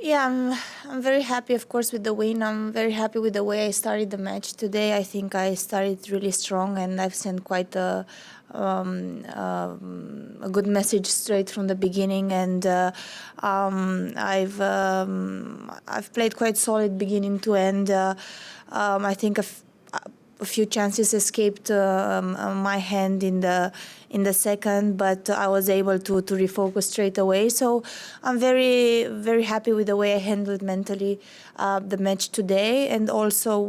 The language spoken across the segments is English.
Yeah, I'm very happy, of course, with the win. I'm very happy with the way I started the match today. I think I started really strong, and I've sent quite a good message straight from the beginning. And I've played quite solid beginning to end. I think a few chances escaped my hand in the second, but I was able to refocus straight away. So I'm very happy with the way I handled mentally the match today, and also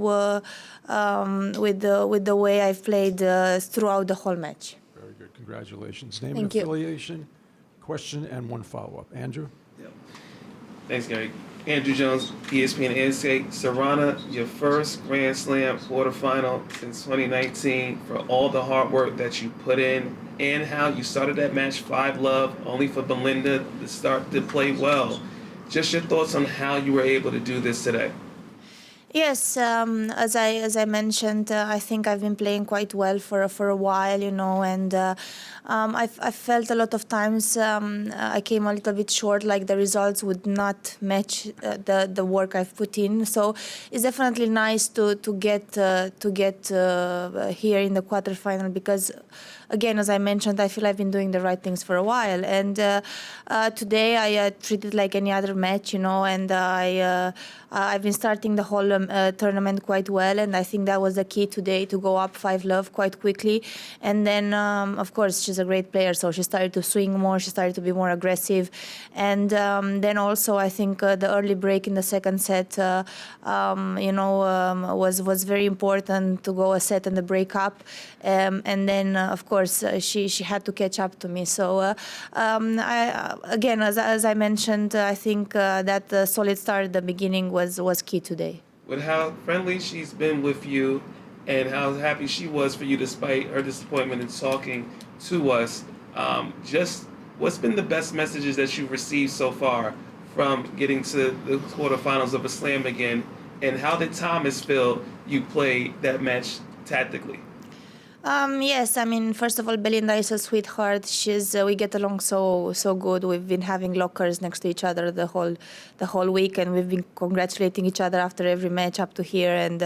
with the way I've played throughout the whole match. Very good. Congratulations. Name and Thank you. affiliation, question, and one follow-up. Andrew? Yep. Thanks, Gary. Andrew Jones, ESPN NCAA. Sorana, your first Grand Slam quarterfinal since 2019. For all the hard work that you put in and how you started that match 5-love, only for Belinda to start to play well. Just your thoughts on how you were able to do this today. Yes, as I mentioned, I think I've been playing quite well for a while, and I felt a lot of times I came a little bit short, like the results would not match the work I've put in. So it's definitely nice to get here in the quarterfinal, because, again, as I mentioned, I feel I've been doing the right things for a while. And today I treat it like any other match, and I've been starting the whole tournament quite well, and I think that was the key today, to go up 5-love quite quickly. And then, of course, she's a great player, so she started to swing more, she started to be more aggressive. And then also, I think the early break in the second set, was very important, to go a set and the break up. And then, of course, she had to catch up to me. So, again, as I mentioned, I think that the solid start at the beginning was key today. With how friendly she's been with you and how happy she was for you despite her disappointment in talking to us, just what's been the best messages that you've received so far from getting to the quarterfinals of a slam again, and how did Thomas feel you played that match tactically? Yes, I mean, first of all, Belinda is a sweetheart. We get along so good. We've been having lockers next to each other the whole week, and we've been congratulating each other after every match up to here. And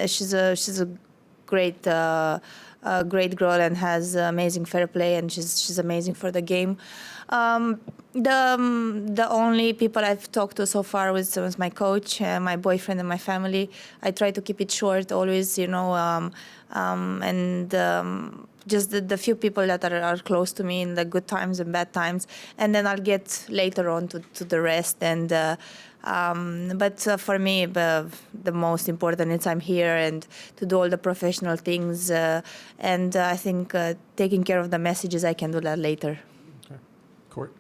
she's a great great girl, and has amazing fair play, and she's amazing for the game. The only people I've talked to so far was my coach, my boyfriend, and my family. I try to keep it short always, and just the few people that are close to me in the good times and bad times, and then I'll get later on to the rest. And but for me, the most important is I'm here and to do all the professional things, and I think taking care of the messages, I can do that later. Okay. Court?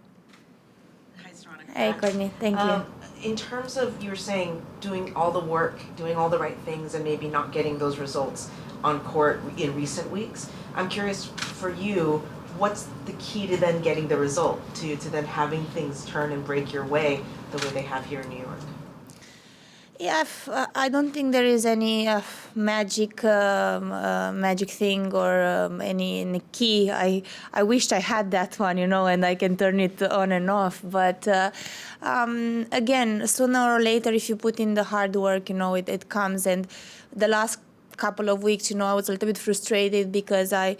Hi, Sorana. Hey, Courtney, thank you. In terms of, you were saying, doing all the work, doing all the right things, and maybe not getting those results on court in recent weeks, I'm curious, for you, what's the key to then getting the result, to then having things turn and break your way the way they have here in New York? Yeah, I don't think there is any magic thing or any key. I wished I had that one, and I can turn it on and off. But again, sooner or later, if you put in the hard work, it comes. And the last couple of weeks, I was a little bit frustrated because I've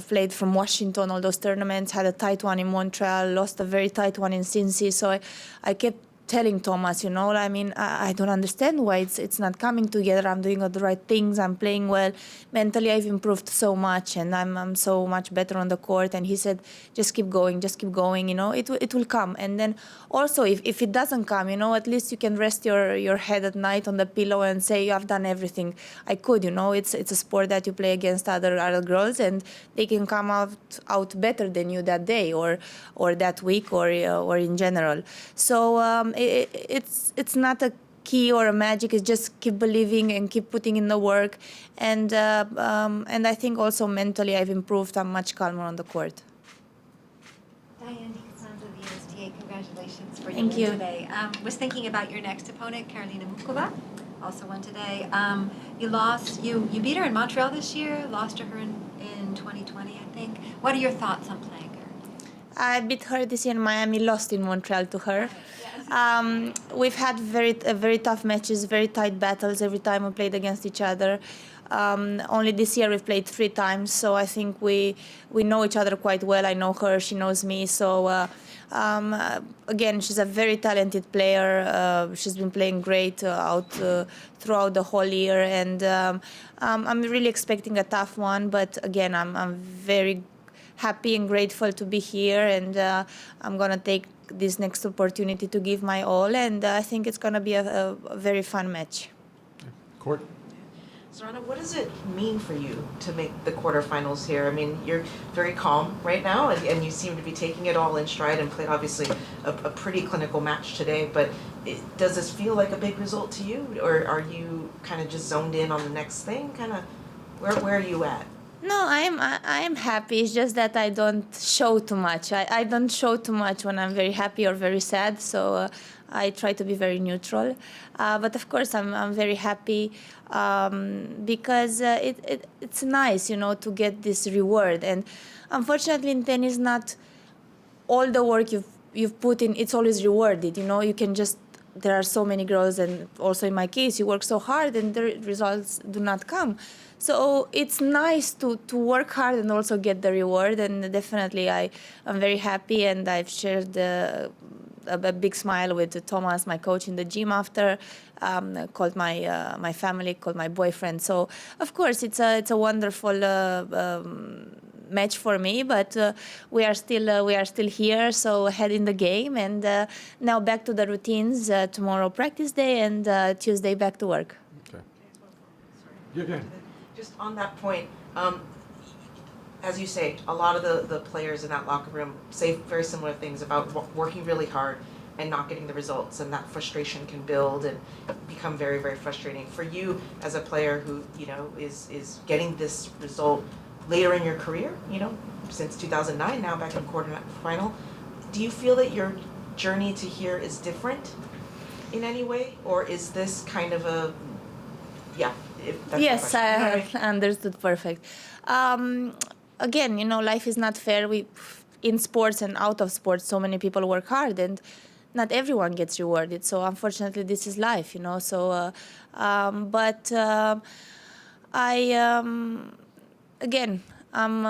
played from Washington, all those tournaments, had a tight one in Montreal, lost a very tight one in Cincy. So I kept telling Thomas, I don't understand why it's not coming together. I'm doing all the right things. I'm playing well. Mentally, I've improved so much, and I'm so much better on the court. And he said, just keep going. It will come. And then also, if it doesn't come, at least you can rest your head at night on the pillow and say, I've done everything I could. It's a sport that you play against other girls, and they can come out better than you that day or that week or in general. So it's not a key or a magic. It's just keep believing and keep putting in the work, and I think also mentally I've improved. I'm much calmer on the court. Diane Cassandra, the USTA, congratulations for your Thank win you. today. Was thinking about your next opponent, Karolina Muchova, also won today. You beat her in Montreal this year, lost to her in 2020, I think. What are your thoughts on playing her? I beat her this year in Miami, lost in Montreal to her. We've had very tough matches, very tight battles every time we played against each other. Only this year we've played 3 times, so I think we know each other quite well. I know her, she knows me. So again, she's a very talented player. She's been playing great throughout the whole year, and I'm really expecting a tough one. But again, I'm very happy and grateful to be here, and I'm gonna take this next opportunity to give my all, and I think it's gonna be a very fun match. Court? Sorana, what does it mean for you to make the quarterfinals here? I mean, you're very calm right now, and you seem to be taking it all in stride and played obviously a pretty clinical match today, but does this feel like a big result to you, or are you kind of just zoned in on the next thing? Kind of, where are you at? No, I am happy. It's just that I don't show too much. I don't show too much when I'm very happy or very sad. So I try to be very neutral. But of course, I'm very happy because it's nice, to get this reward. And unfortunately, in tennis, not all the work you've put in, it's always rewarded. You can just. There are so many girls, and also in my case, you work so hard and the results do not come. So it's nice to work hard and also get the reward, and definitely I'm very happy, and I've shared a big smile with Thomas, my coach in the gym after, called my family, called my boyfriend. So of course it's a wonderful match for me, but we are still here, so ahead in the game, and now back to the routines. Tomorrow practice day, and Tuesday back to work. Okay. Yeah, go ahead. Just on that point, as you say, a lot of the players in that locker room say very similar things about working really hard and not getting the results, and that frustration can build and become very, very frustrating. For you as a player who, is getting this result later in your career, since 2009, now back in quarterfinal, do you feel that your journey to here is different in any way, or is this kind of a, if that's Yes, the I question. understood perfect. Again, life is not fair. In sports and out of sports, so many people work hard, and not everyone gets rewarded. So unfortunately, this is life, So, but again, I'm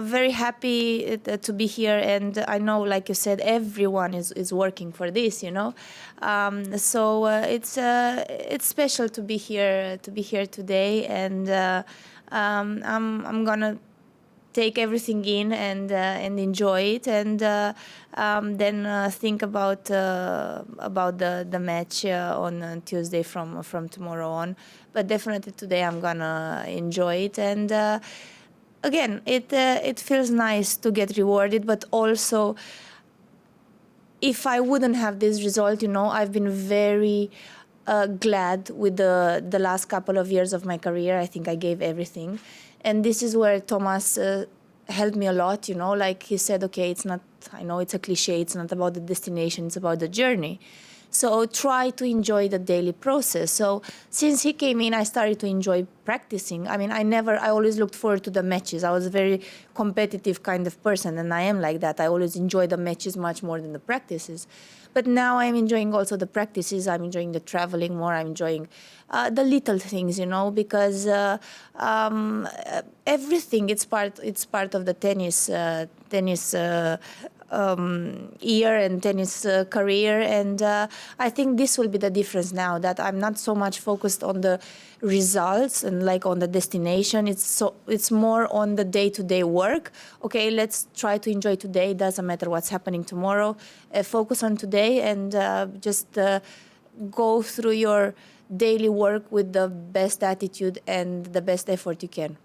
very happy to be here, and I know, like you said, everyone is working for this, So it's special to be here today, and I'm gonna take everything in and enjoy it, and then think about the match on Tuesday from tomorrow on. But definitely today I'm gonna enjoy it, and again, it feels nice to get rewarded, but also if I wouldn't have this result, I've been very glad with the last couple of years of my career. I think I gave everything. And this is where Thomas helped me a lot, like he said, okay, I know it's a cliche, it's not about the destination, it's about the journey. So try to enjoy the daily process. So since he came in, I started to enjoy practicing. I mean, I always looked forward to the matches. I was a very competitive kind of person, and I am like that. I always enjoy the matches much more than the practices. But now I'm enjoying also the practices. I'm enjoying the traveling more. I'm enjoying the little things, because everything, it's part of the tennis year and tennis career, and I think this will be the difference now, that I'm not so much focused on the results and like on the destination. It's more on the day-to-day work. Okay, let's try to enjoy today. Doesn't matter what's happening tomorrow. Focus on today, and just go through your daily work with the best attitude and the best effort you can.